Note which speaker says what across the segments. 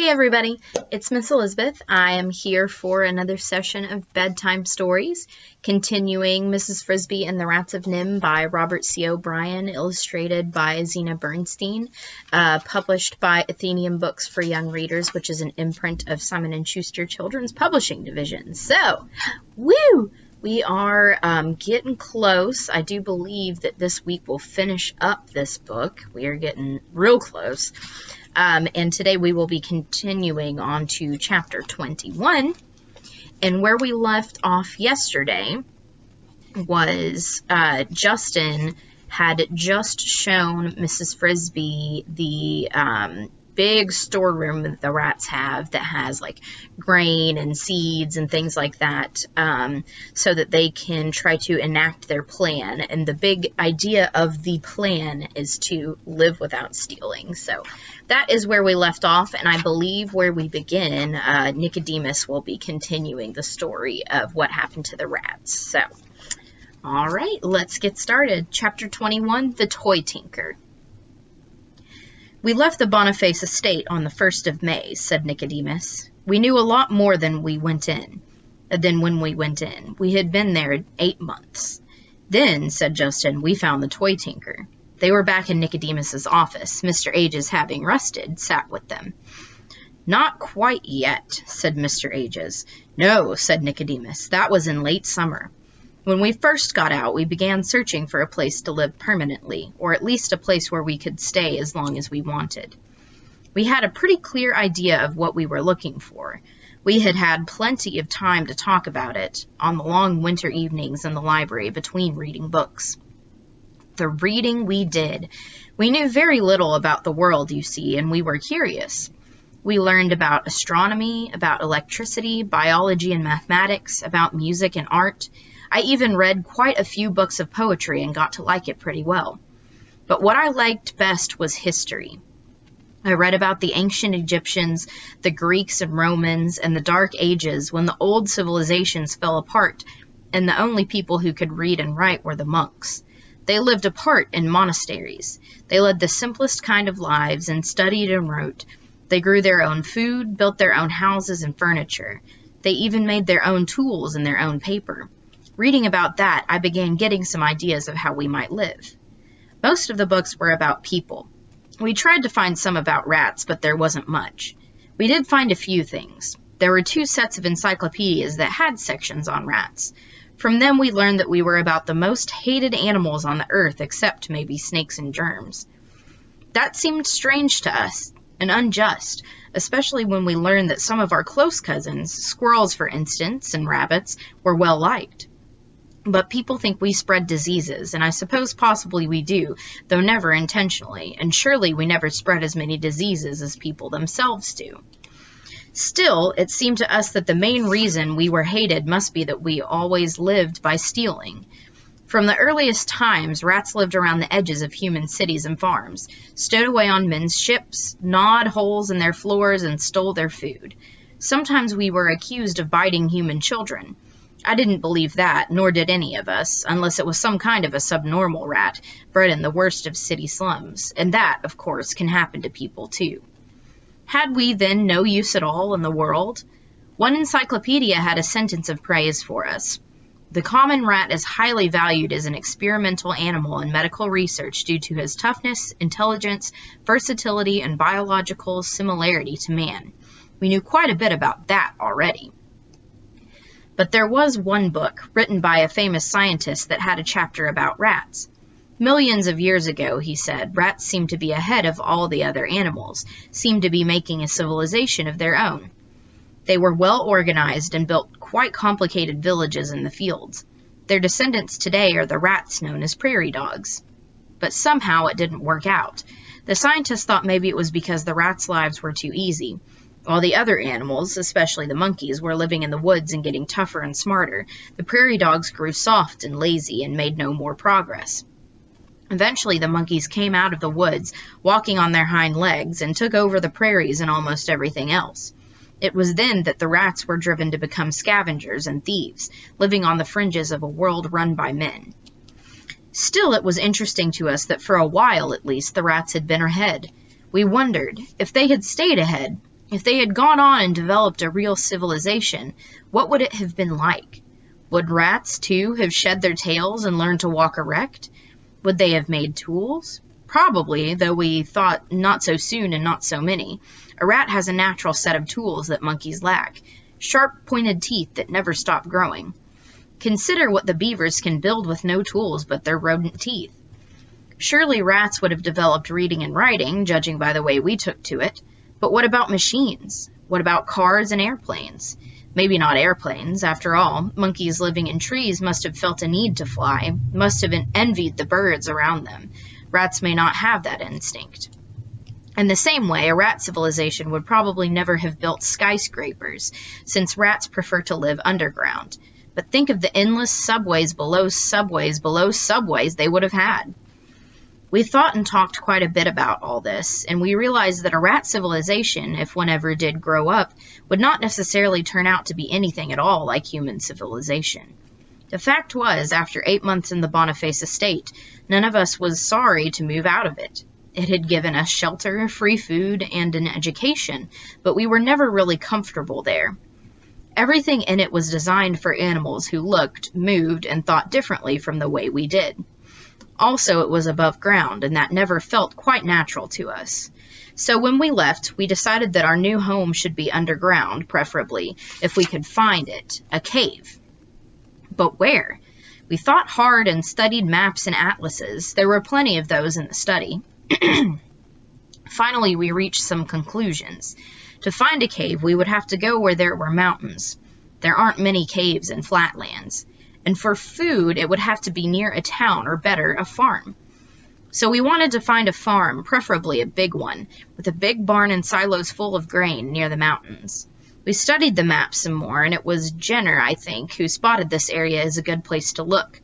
Speaker 1: Hey everybody, it's Miss Elizabeth. I am here for another session of Bedtime Stories, continuing Mrs. Frisby and the Rats of NIMH by Robert C. O'Brien, illustrated by Zena Bernstein, published by Athenaeum Books for Young Readers, which is an imprint of Simon & Schuster Children's Publishing Division. So, woo! We are getting close. I do believe that this week we'll finish up this book. We are getting real close. And today we will be continuing on to chapter 21. And where we left off yesterday was Justin had just shown Mrs. Frisby the big storeroom that the rats have that has like grain and seeds and things like that, so that they can try to enact their plan. And the big idea of the plan is to live without stealing. So that is where we left off, and I believe where we begin, Nicodemus will be continuing the story of what happened to the rats. So, all right, let's get started. Chapter 21, The Toy Tinker. We left the Boniface estate on the 1st of May, said Nicodemus. We knew a lot more than when we went in. We had been there 8 months. Then, said Justin, we found the toy tinker. They were back in Nicodemus's office. Mr. Ages, having rested, sat with them. Not quite yet, said Mr. Ages. No, said Nicodemus. That was in late summer. When we first got out, we began searching for a place to live permanently, or at least a place where we could stay as long as we wanted. We had a pretty clear idea of what we were looking for. We had had plenty of time to talk about it on the long winter evenings in the library between reading books. The reading we did. We knew very little about the world, you see, and we were curious. We learned about astronomy, about electricity, biology and mathematics, about music and art. I even read quite a few books of poetry and got to like it pretty well. But what I liked best was history. I read about the ancient Egyptians, the Greeks and Romans, and the Dark Ages when the old civilizations fell apart, and the only people who could read and write were the monks. They lived apart in monasteries. They led the simplest kind of lives and studied and wrote. They grew their own food, built their own houses and furniture. They even made their own tools and their own paper. Reading about that, I began getting some ideas of how we might live. Most of the books were about people. We tried to find some about rats, but there wasn't much. We did find a few things. There were 2 sets of encyclopedias that had sections on rats. From them we learned that we were about the most hated animals on the earth, except maybe snakes and germs. That seemed strange to us, and unjust, especially when we learned that some of our close cousins, squirrels for instance, and rabbits, were well liked. But people think we spread diseases, and I suppose possibly we do, though never intentionally, and surely we never spread as many diseases as people themselves do. Still, it seemed to us that the main reason we were hated must be that we always lived by stealing. From the earliest times, rats lived around the edges of human cities and farms, stowed away on men's ships, gnawed holes in their floors, and stole their food. Sometimes we were accused of biting human children. I didn't believe that, nor did any of us, unless it was some kind of a subnormal rat, bred in the worst of city slums, and that, of course, can happen to people too. Had we, then, no use at all in the world? One encyclopedia had a sentence of praise for us. The common rat is highly valued as an experimental animal in medical research due to his toughness, intelligence, versatility, and biological similarity to man. We knew quite a bit about that already. But there was one book, written by a famous scientist, that had a chapter about rats. Millions of years ago, he said, rats seemed to be ahead of all the other animals, seemed to be making a civilization of their own. They were well organized and built quite complicated villages in the fields. Their descendants today are the rats known as prairie dogs. But somehow it didn't work out. The scientists thought maybe it was because the rats' lives were too easy. While the other animals, especially the monkeys, were living in the woods and getting tougher and smarter, the prairie dogs grew soft and lazy and made no more progress. Eventually the monkeys came out of the woods, walking on their hind legs, and took over the prairies and almost everything else. It was then that the rats were driven to become scavengers and thieves, living on the fringes of a world run by men. Still, it was interesting to us that for a while, at least, the rats had been ahead. We wondered, if they had stayed ahead, If they had gone on and developed a real civilization, what would it have been like? Would rats, too, have shed their tails and learned to walk erect? Would they have made tools? Probably, though we thought not so soon and not so many. A rat has a natural set of tools that monkeys lack, sharp, pointed teeth that never stop growing. Consider what the beavers can build with no tools but their rodent teeth. Surely rats would have developed reading and writing, judging by the way we took to it. But what about machines? What about cars and airplanes? Maybe not airplanes. After all, monkeys living in trees must have felt a need to fly, must have envied the birds around them. Rats may not have that instinct. In the same way, a rat civilization would probably never have built skyscrapers, since rats prefer to live underground. But think of the endless subways below subways below subways they would have had. We thought and talked quite a bit about all this, and we realized that a rat civilization, if one ever did grow up, would not necessarily turn out to be anything at all like human civilization. The fact was, after 8 months in the Boniface estate, none of us was sorry to move out of it. It had given us shelter, free food, and an education, but we were never really comfortable there. Everything in it was designed for animals who looked, moved, and thought differently from the way we did. Also, it was above ground, and that never felt quite natural to us. So when we left, we decided that our new home should be underground, preferably, if we could find it, a cave. But where? We thought hard and studied maps and atlases. There were plenty of those in the study. Finally, we reached some conclusions. To find a cave, we would have to go where there were mountains. There aren't many caves in flatlands. And for food, it would have to be near a town, or better, a farm. So we wanted to find a farm, preferably a big one, with a big barn and silos full of grain near the mountains. We studied the map some more, and it was Jenner, I think, who spotted this area as a good place to look.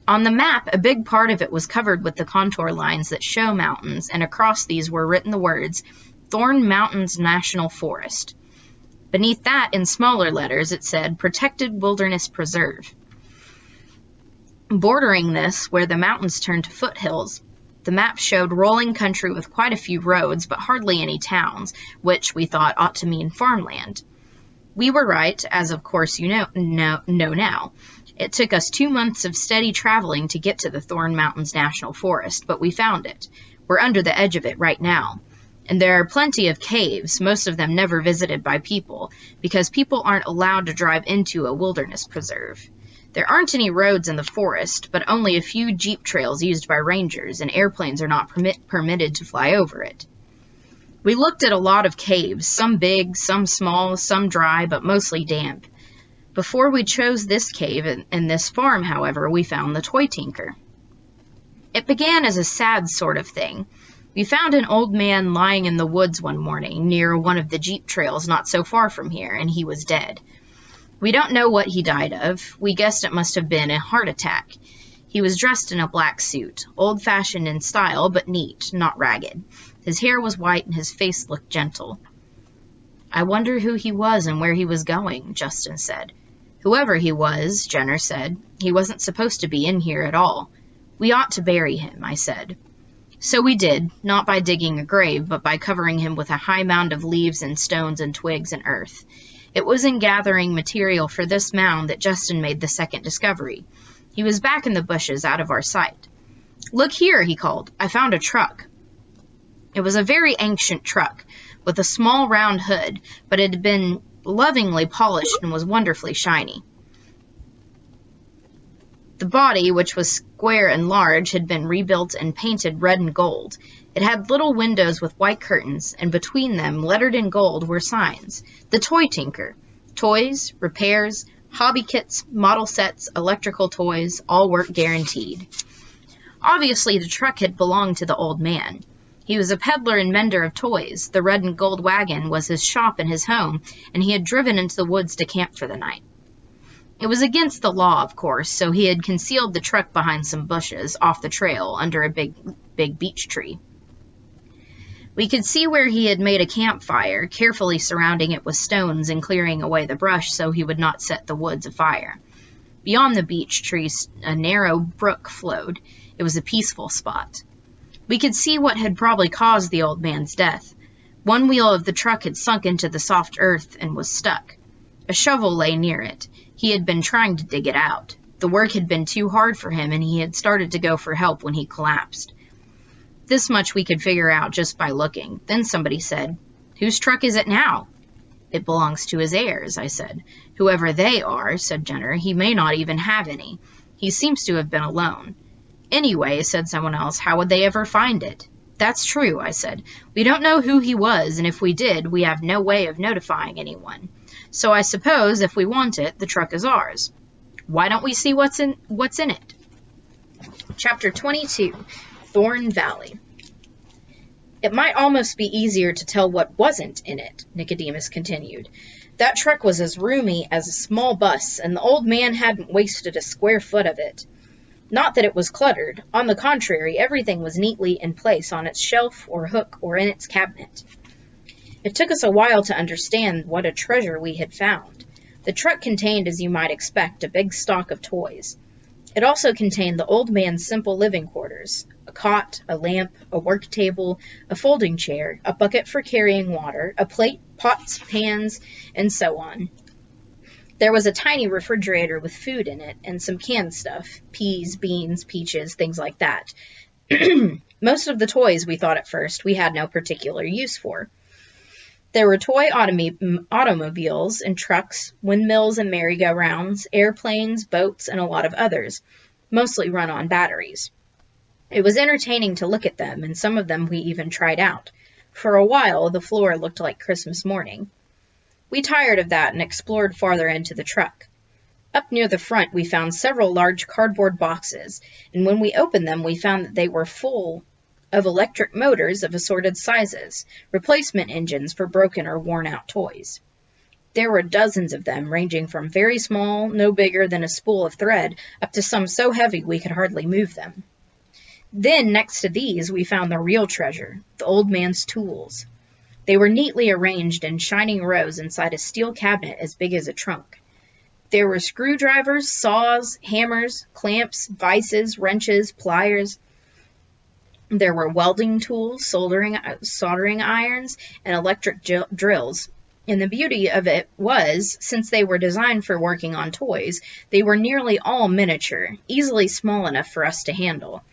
Speaker 1: On the map, a big part of it was covered with the contour lines that show mountains, and across these were written the words, Thorn Mountains National Forest. Beneath that, in smaller letters, it said, Protected Wilderness Preserve. Bordering this, where the mountains turned to foothills, the map showed rolling country with quite a few roads, but hardly any towns, which we thought ought to mean farmland. We were right, as of course you know now. It took us 2 months of steady traveling to get to the Thorn Mountains National Forest, but we found it. We're under the edge of it right now. And there are plenty of caves, most of them never visited by people, because people aren't allowed to drive into a wilderness preserve. There aren't any roads in the forest, but only a few jeep trails used by rangers, and airplanes are not permitted to fly over it. We looked at a lot of caves, some big, some small, some dry, but mostly damp. Before we chose this cave and this farm, however, we found the toy tinker. It began as a sad sort of thing. We found an old man lying in the woods one morning near one of the jeep trails not so far from here, and he was dead. We don't know what he died of. We guessed it must have been a heart attack. He was dressed in a black suit, old-fashioned in style, but neat, not ragged. His hair was white and his face looked gentle. I wonder who he was and where he was going, Justin said. Whoever he was, Jenner said, he wasn't supposed to be in here at all. We ought to bury him, I said. So we did, not by digging a grave, but by covering him with a high mound of leaves and stones and twigs and earth. It was in gathering material for this mound that Justin made the second discovery. He was back in the bushes, out of our sight. Look here, he called. I found a truck. It was a very ancient truck, with a small round hood, but it had been lovingly polished and was wonderfully shiny. The body, which was square and large, had been rebuilt and painted red and gold. It had little windows with white curtains, and between them, lettered in gold, were signs. The Toy Tinker. Toys, repairs, hobby kits, model sets, electrical toys, all work guaranteed. Obviously, the truck had belonged to the old man. He was a peddler and mender of toys. The red and gold wagon was his shop and his home, and he had driven into the woods to camp for the night. It was against the law, of course, so he had concealed the truck behind some bushes off the trail under a big beech tree. We could see where he had made a campfire, carefully surrounding it with stones and clearing away the brush so he would not set the woods afire. Beyond the beech tree, a narrow brook flowed. It was a peaceful spot. We could see what had probably caused the old man's death. One wheel of the truck had sunk into the soft earth and was stuck. A shovel lay near it. He had been trying to dig it out. The work had been too hard for him, and he had started to go for help when he collapsed. This much we could figure out just by looking. Then somebody said, "Whose truck is it now?" "It belongs to his heirs," I said. "Whoever they are," said Jenner. "He may not even have any. He seems to have been alone." "Anyway," said someone else, "how would they ever find it?" "That's true," I said. "We don't know who he was, and if we did, we have no way of notifying anyone. So I suppose if we want it, the truck is ours. Why don't we see what's in it?" Chapter 22, Thorn Valley. "It might almost be easier to tell what wasn't in it," Nicodemus continued. "That truck was as roomy as a small bus, and the old man hadn't wasted a square foot of it. Not that it was cluttered. On the contrary, everything was neatly in place on its shelf or hook or in its cabinet. It took us a while to understand what a treasure we had found. The truck contained, as you might expect, a big stock of toys. It also contained the old man's simple living quarters, a cot, a lamp, a work table, a folding chair, a bucket for carrying water, a plate, pots, pans, and so on. There was a tiny refrigerator with food in it and some canned stuff, peas, beans, peaches, things like that. Most of the toys, we thought at first, we had no particular use for. There were toy automobiles and trucks, windmills and merry-go-rounds, airplanes, boats, and a lot of others, mostly run on batteries. It was entertaining to look at them, and some of them we even tried out. For a while, the floor looked like Christmas morning. We tired of that and explored farther into the truck. Up near the front, we found several large cardboard boxes, and when we opened them, we found that they were full of electric motors of assorted sizes, replacement engines for broken or worn-out toys. There were dozens of them, ranging from very small, no bigger than a spool of thread, up to some so heavy we could hardly move them. Then, next to these, we found the real treasure, the old man's tools. They were neatly arranged in shining rows inside a steel cabinet as big as a trunk. There were screwdrivers, saws, hammers, clamps, vices, wrenches, pliers. There were welding tools, soldering irons, and electric drills. And the beauty of it was, since they were designed for working on toys, they were nearly all miniature, easily small enough for us to handle.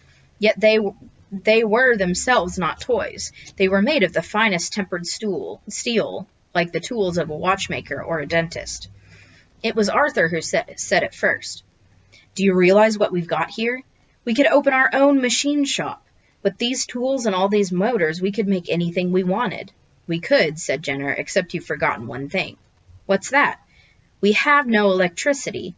Speaker 1: Yet they were themselves not toys. They were made of the finest tempered steel, like the tools of a watchmaker or a dentist. It was Arthur who said it first. "Do you realize what we've got here? We could open our own machine shop. With these tools and all these motors, we could make anything we wanted." "We could," said Jenner, "except you've forgotten one thing." "What's that?" "We have no electricity.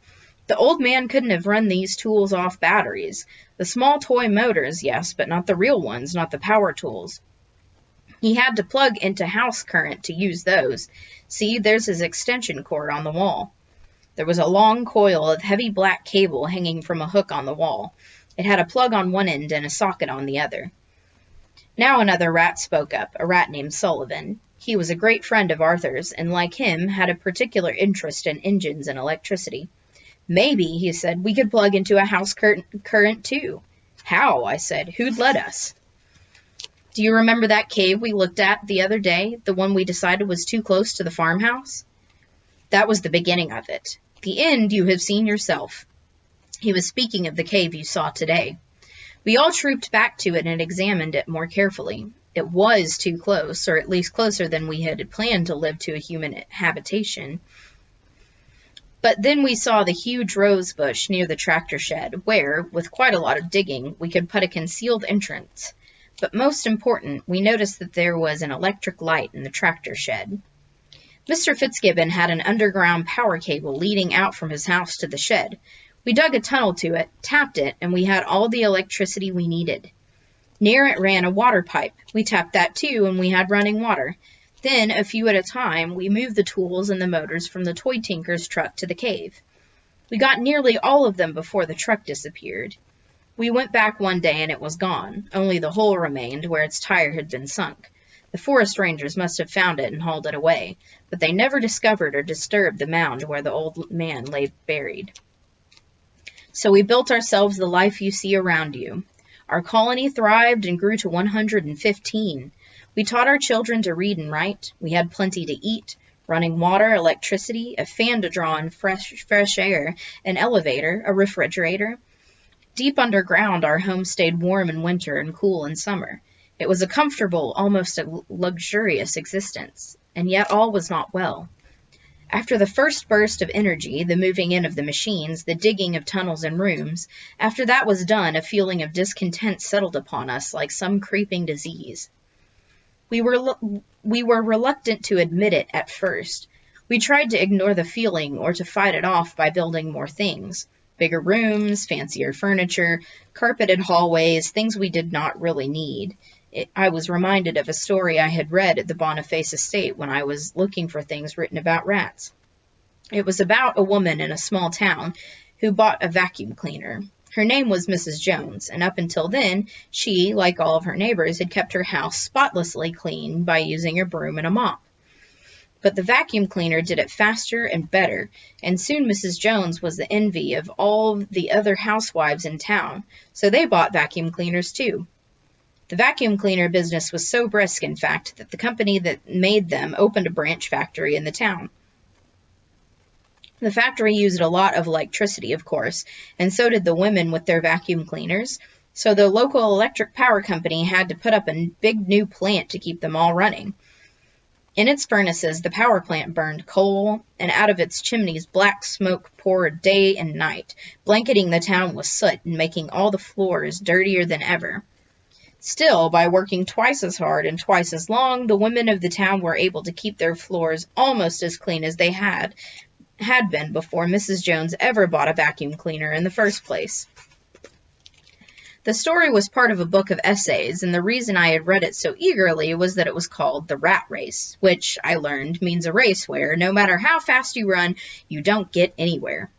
Speaker 1: The old man couldn't have run these tools off batteries. The small toy motors, yes, but not the real ones, not the power tools. He had to plug into house current to use those. See, there's his extension cord on the wall." There was a long coil of heavy black cable hanging from a hook on the wall. It had a plug on one end and a socket on the other. Now another rat spoke up, a rat named Sullivan. He was a great friend of Arthur's, and like him, had a particular interest in engines and electricity. "Maybe," he said, "we could plug into a house current too." "How?" I said. "Who'd let us?" "Do you remember that cave we looked at the other day, the one we decided was too close to the farmhouse?" That was the beginning of it. The end you have seen yourself. He was speaking of the cave you saw today. We all trooped back to it and examined it more carefully. It was too close, or at least closer than we had planned to live to a human habitation. But then we saw the huge rose bush near the tractor shed, where, with quite a lot of digging, we could put a concealed entrance. But most important, we noticed that there was an electric light in the tractor shed. Mr. Fitzgibbon had an underground power cable leading out from his house to the shed. We dug a tunnel to it, tapped it, and we had all the electricity we needed. Near it ran a water pipe. We tapped that too, and we had running water. Then, a few at a time, we moved the tools and the motors from the toy tinker's truck to the cave. We got nearly all of them before the truck disappeared. We went back one day and it was gone. Only the hole remained where its tire had been sunk. The forest rangers must have found it and hauled it away, but they never discovered or disturbed the mound where the old man lay buried. So we built ourselves the life you see around you. Our colony thrived and grew to 115. We taught our children to read and write. We had plenty to eat, running water, electricity, a fan to draw in fresh air, an elevator, a refrigerator. Deep underground, our home stayed warm in winter and cool in summer. It was a comfortable, almost a luxurious existence, and yet all was not well. After the first burst of energy, the moving in of the machines, the digging of tunnels and rooms, after that was done, a feeling of discontent settled upon us like some creeping disease. We were reluctant to admit it at first. We tried to ignore the feeling or to fight it off by building more things. Bigger rooms, fancier furniture, carpeted hallways, things we did not really need. I was reminded of a story I had read at the Boniface estate when I was looking for things written about rats. It was about a woman in a small town who bought a vacuum cleaner. Her name was Mrs. Jones, and up until then, she, like all of her neighbors, had kept her house spotlessly clean by using a broom and a mop. But the vacuum cleaner did it faster and better, and soon Mrs. Jones was the envy of all the other housewives in town, so they bought vacuum cleaners too. The vacuum cleaner business was so brisk, in fact, that the company that made them opened a branch factory in the town. The factory used a lot of electricity, of course, and so did the women with their vacuum cleaners, so the local electric power company had to put up a big new plant to keep them all running. In its furnaces, the power plant burned coal, and out of its chimneys black smoke poured day and night, blanketing the town with soot and making all the floors dirtier than ever. Still, by working twice as hard and twice as long, the women of the town were able to keep their floors almost as clean as they had been before Mrs. Jones ever bought a vacuum cleaner in the first place. The story was part of a book of essays, and the reason I had read it so eagerly was that it was called The Rat Race, which, I learned, means a race where, no matter how fast you run, you don't get anywhere.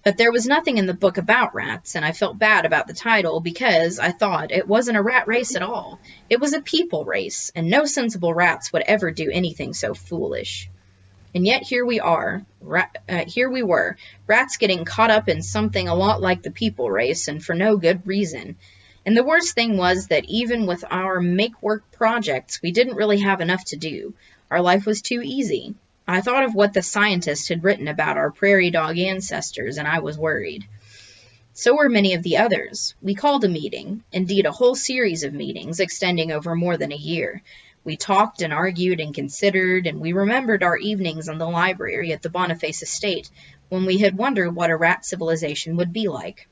Speaker 1: But there was nothing in the book about rats, and I felt bad about the title because I thought it wasn't a rat race at all. It was a people race, and no sensible rats would ever do anything so foolish. And yet here we were, rats getting caught up in something a lot like the people race, and for no good reason. And the worst thing was that even with our make-work projects, we didn't really have enough to do. Our life was too easy. I thought of what the scientists had written about our prairie dog ancestors, and I was worried. So were many of the others. We called a meeting, indeed a whole series of meetings, extending over more than a year. We talked and argued and considered, and we remembered our evenings in the library at the Boniface estate, when we had wondered what a rat civilization would be like.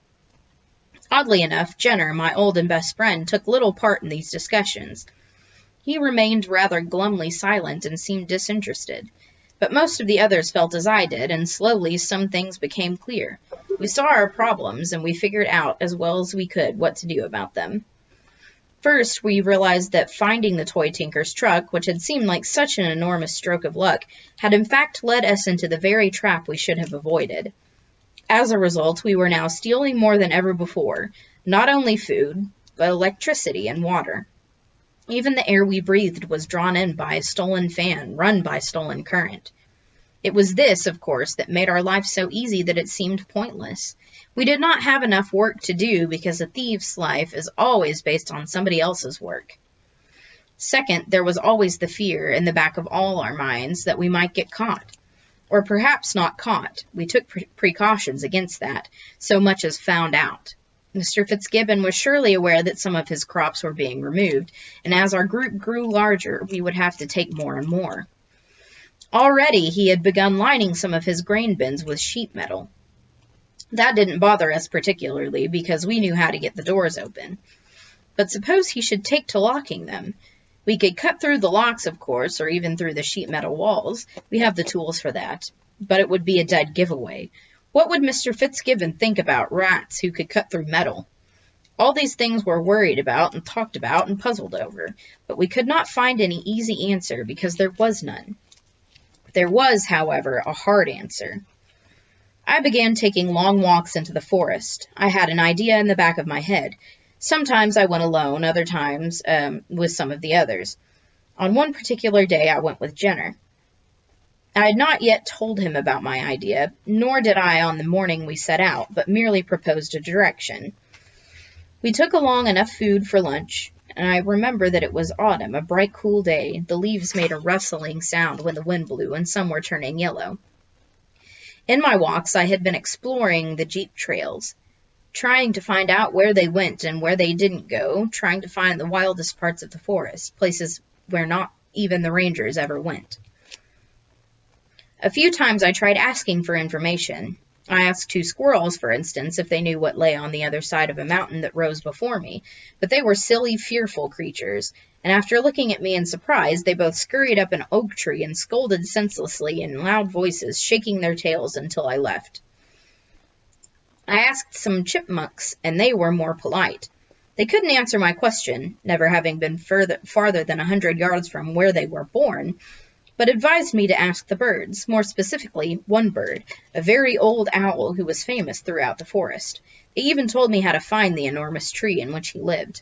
Speaker 1: Oddly enough, Jenner, my old and best friend, took little part in these discussions. He remained rather glumly silent and seemed disinterested. But most of the others felt as I did, and slowly some things became clear. We saw our problems, and we figured out as well as we could what to do about them. First, we realized that finding the toy tinker's truck, which had seemed like such an enormous stroke of luck, had in fact led us into the very trap we should have avoided. As a result, we were now stealing more than ever before, not only food, but electricity and water. Even the air we breathed was drawn in by a stolen fan, run by stolen current. It was this, of course, that made our life so easy that it seemed pointless. We did not have enough work to do because a thief's life is always based on somebody else's work. Second, there was always the fear in the back of all our minds that we might get caught. Or perhaps not caught. We took precautions against that, so much as found out. Mr. Fitzgibbon was surely aware that some of his crops were being removed, and as our group grew larger, we would have to take more and more. Already he had begun lining some of his grain bins with sheet metal. That didn't bother us particularly because we knew how to get the doors open. But suppose he should take to locking them. We could cut through the locks, of course, or even through the sheet metal walls. We have the tools for that. But it would be a dead giveaway. What would Mr. Fitzgibbon think about rats who could cut through metal? All these things were worried about and talked about and puzzled over, but we could not find any easy answer because there was none. There was, however, a hard answer. I began taking long walks into the forest. I had an idea in the back of my head. Sometimes I went alone, other times with some of the others. On one particular day I went with Jenner. I had not yet told him about my idea, nor did I on the morning we set out, but merely proposed a direction. We took along enough food for lunch, and I remember that it was autumn, a bright, cool day. The leaves made a rustling sound when the wind blew, and some were turning yellow. In my walks, I had been exploring the jeep trails, trying to find out where they went and where they didn't go, trying to find the wildest parts of the forest, places where not even the rangers ever went. A few times I tried asking for information. I asked 2 squirrels, for instance, if they knew what lay on the other side of a mountain that rose before me, but they were silly, fearful creatures, and after looking at me in surprise, they both scurried up an oak tree and scolded senselessly in loud voices, shaking their tails until I left. I asked some chipmunks, and they were more polite. They couldn't answer my question, never having been farther than 100 yards from where they were born, but advised me to ask the birds, more specifically, one bird, a very old owl who was famous throughout the forest. They even told me how to find the enormous tree in which he lived.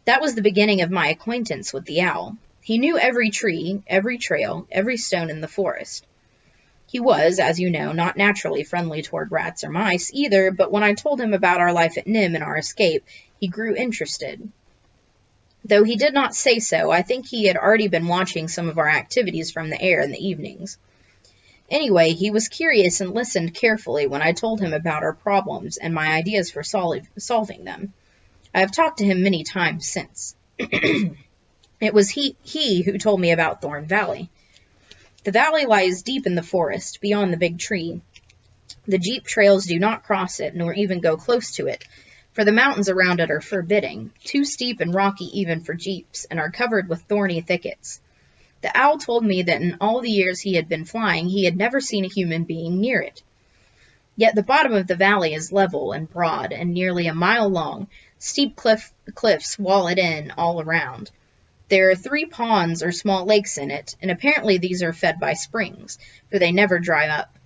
Speaker 1: That was the beginning of my acquaintance with the owl. He knew every tree, every trail, every stone in the forest. He was, as you know, not naturally friendly toward rats or mice either, but when I told him about our life at NIMH and our escape, he grew interested. Though he did not say so, I think he had already been watching some of our activities from the air in the evenings. Anyway, he was curious and listened carefully when I told him about our problems and my ideas for solving them. I have talked to him many times since. It was he who told me about Thorn Valley. The valley lies deep in the forest, beyond the big tree. The jeep trails do not cross it, nor even go close to it, for the mountains around it are forbidding, too steep and rocky even for jeeps, and are covered with thorny thickets. The owl told me that in all the years he had been flying, he had never seen a human being near it. Yet the bottom of the valley is level and broad, and nearly a mile long. Steep cliffs wall it in all around. There are 3 ponds or small lakes in it, and apparently these are fed by springs, for they never dry up.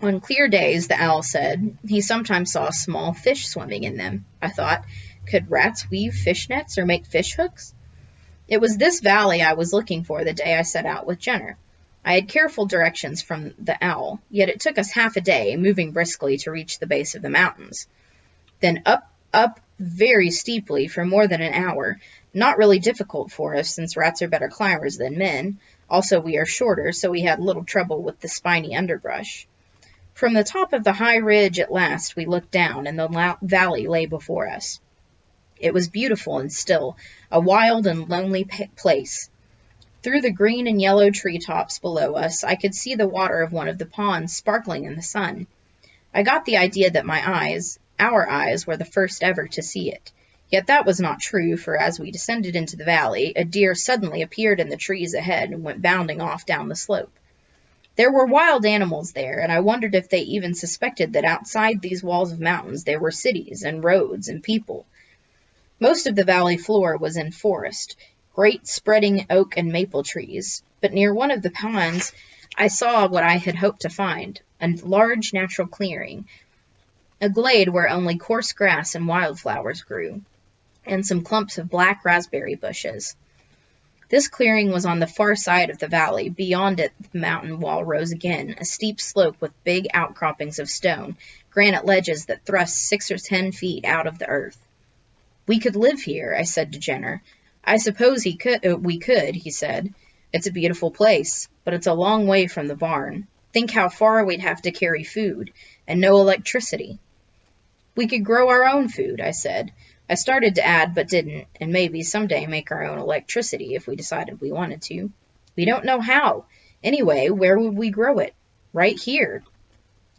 Speaker 1: On clear days, the owl said, he sometimes saw small fish swimming in them. I thought, could rats weave fish nets or make fish hooks? It was this valley I was looking for the day I set out with Jenner. I had careful directions from the owl, yet it took us half a day, moving briskly, to reach the base of the mountains. Then up very steeply for more than an hour, not really difficult for us since rats are better climbers than men. Also, we are shorter, so we had little trouble with the spiny underbrush. From the top of the high ridge at last we looked down, and the valley lay before us. It was beautiful and still, a wild and lonely place. Through the green and yellow treetops below us, I could see the water of one of the ponds sparkling in the sun. I got the idea that our eyes, were the first ever to see it. Yet that was not true, for as we descended into the valley, a deer suddenly appeared in the trees ahead and went bounding off down the slope. There were wild animals there, and I wondered if they even suspected that outside these walls of mountains there were cities and roads and people. Most of the valley floor was in forest, great spreading oak and maple trees, but near one of the ponds I saw what I had hoped to find, a large natural clearing, a glade where only coarse grass and wildflowers grew, and some clumps of black raspberry bushes. This clearing was on the far side of the valley. Beyond it, the mountain wall rose again, a steep slope with big outcroppings of stone, granite ledges that thrust 6 or 10 feet out of the earth. We could live here, I said to Jenner. I suppose we could, he said. It's a beautiful place, but it's a long way from the barn. Think how far we'd have to carry food, and no electricity. We could grow our own food, I said. I started to add, but didn't, and maybe someday make our own electricity if we decided we wanted to. We don't know how. Anyway, where would we grow it? Right here.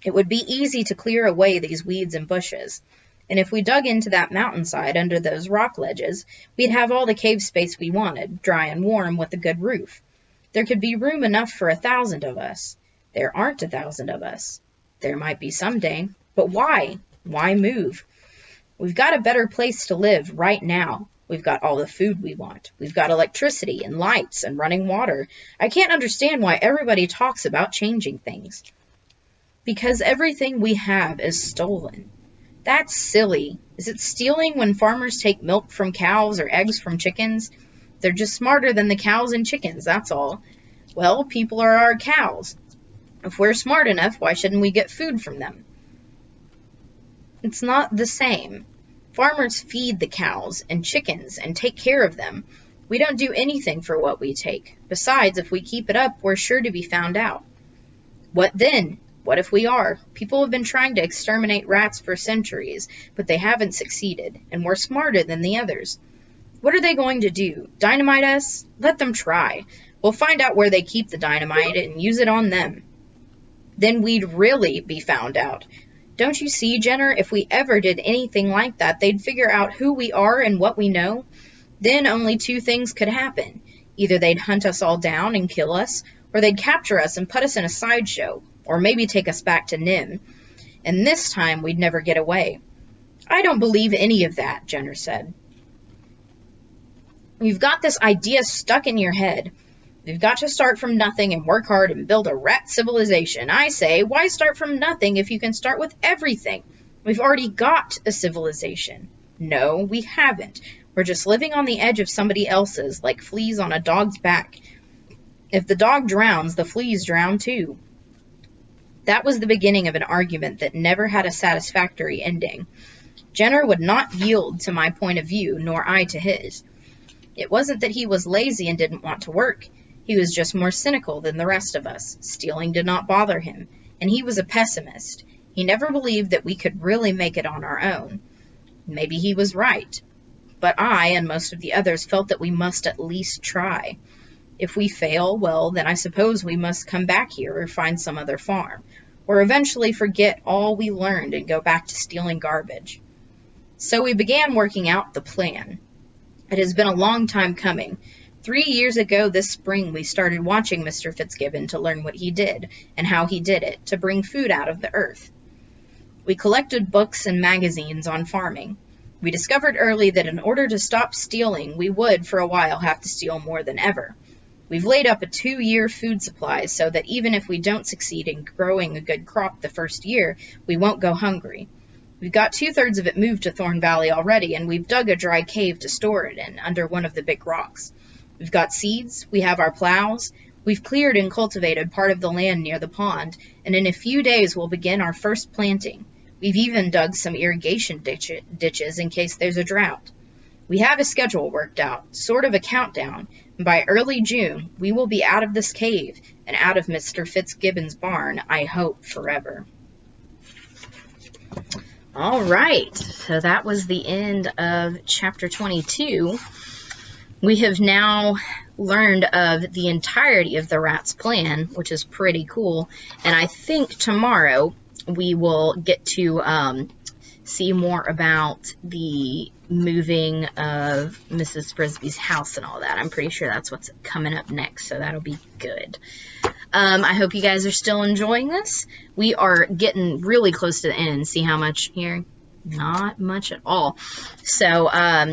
Speaker 1: It would be easy to clear away these weeds and bushes, and if we dug into that mountainside under those rock ledges, we'd have all the cave space we wanted, dry and warm, with a good roof. There could be room enough for 1,000 of us. There aren't 1,000 of us. There might be someday. But why? Why move? We've got a better place to live right now. We've got all the food we want. We've got electricity and lights and running water. I can't understand why everybody talks about changing things. Because everything we have is stolen. That's silly. Is it stealing when farmers take milk from cows or eggs from chickens? They're just smarter than the cows and chickens, that's all. Well, people are our cows. If we're smart enough, why shouldn't we get food from them? It's not the same. Farmers feed the cows and chickens and take care of them. We don't do anything for what we take. Besides, if we keep it up, we're sure to be found out. What then? What if we are? People have been trying to exterminate rats for centuries, but they haven't succeeded, and we're smarter than the others. What are they going to do? Dynamite us? Let them try. We'll find out where they keep the dynamite and use it on them. Then we'd really be found out. Don't you see, Jenner, if we ever did anything like that, they'd figure out who we are and what we know. Then only two things could happen. Either they'd hunt us all down and kill us, or they'd capture us and put us in a sideshow, or maybe take us back to NIMH. And this time we'd never get away. I don't believe any of that, Jenner said. You've got this idea stuck in your head. We've got to start from nothing and work hard and build a rat civilization. I say, why start from nothing if you can start with everything? We've already got a civilization. No, we haven't. We're just living on the edge of somebody else's, like fleas on a dog's back. If the dog drowns, the fleas drown too. That was the beginning of an argument that never had a satisfactory ending. Jenner would not yield to my point of view, nor I to his. It wasn't that he was lazy and didn't want to work. He was just more cynical than the rest of us. Stealing did not bother him, and he was a pessimist. He never believed that we could really make it on our own. Maybe he was right, but I and most of the others felt that we must at least try. If we fail, well, then I suppose we must come back here or find some other farm, or eventually forget all we learned and go back to stealing garbage. So we began working out the plan. It has been a long time coming. 3 years ago this spring we started watching Mr. Fitzgibbon to learn what he did and how he did it, to bring food out of the earth. We collected books and magazines on farming. We discovered early that in order to stop stealing, we would, for a while, have to steal more than ever. We've laid up a 2-year food supply so that even if we don't succeed in growing a good crop the first year, we won't go hungry. We've got 2/3 of it moved to Thorn Valley already, and we've dug a dry cave to store it in, under one of the big rocks. We've got seeds, we have our plows, we've cleared and cultivated part of the land near the pond, and in a few days we'll begin our first planting. We've even dug some irrigation ditches in case there's a drought. We have a schedule worked out, sort of a countdown, and by early June we will be out of this cave and out of Mr. Fitzgibbon's barn, I hope, forever. All right, so that was the end of chapter 22. We have now learned of the entirety of the rat's plan, which is pretty cool, and I think tomorrow we will get to see more about the moving of Mrs. Frisby's house and all that. I'm pretty sure that's what's coming up next, so that'll be good. I hope you guys are still enjoying this. We are getting really close to the end. See how much here? Not much at all. So,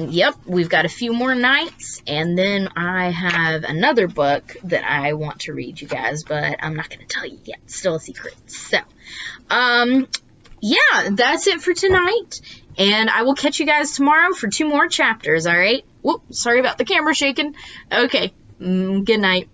Speaker 1: yep, we've got a few more nights, and then I have another book that I want to read you guys, but I'm not going to tell you yet. It's still a secret. So, yeah, that's it for tonight, and I will catch you guys tomorrow for 2 more chapters, all right? Whoop, sorry about the camera shaking. Okay, good night.